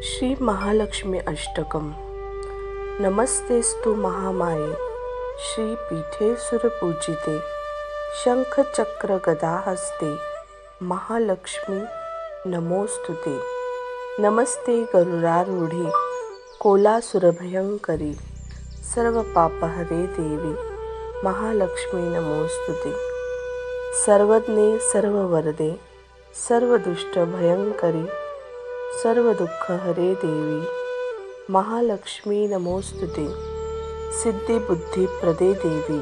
श्री महालक्ष्मी अष्टकम. नमस्तेस्तु महामाये श्रीपीठे सुरपूजिते शंखचक्र गदाहस्ते महालक्ष्मी नमोस्तुते. नमस्ते गरुडारूढे कोलासुरभयंकरी सर्वपापहरे देवी महालक्ष्मी नमोस्तुते. सर्वज्ञे सर्ववरदे सर्वदुष्टभयंकरी सर्वदुःखहरे देवी महालक्ष्मी नमोस्तुते. सिद्धिबुद्धिप्रदे देवी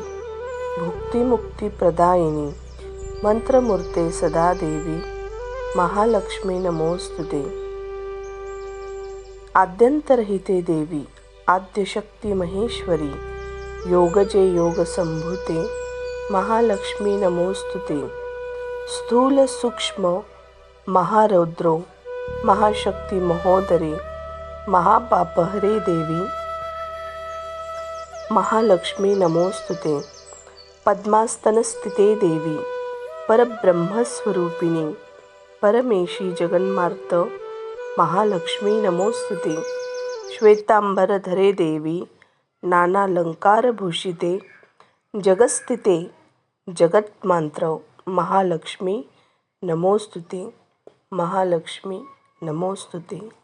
भुक्तिमुक्तिप्रदायिनी मंत्रमूर्ते सदा देवी महालक्ष्मी नमोस्तुते. आद्यंतरहिते देवी आद्यशक्ती महेश्वरी योगजे योगसंभूते महालक्ष्मी नमोस्तुते. स्थूल सूक्ष्म महारौद्रो महाशक्ती महोदरे महापापहरे देवी महालक्ष्मी नमोस्तुते. पद्मास्तनस्थिते देवी परब्रह्मस्वरूपिणी परमेशी जगन्मार्त महालक्ष्मी नमोस्तुते. श्वेतांबरधरे देवी नानालंकारभूषिते जगस्थिते जगन्मात्र महालक्ष्मी नमोस्तुते. महालक्ष्मी नमोस्तुते.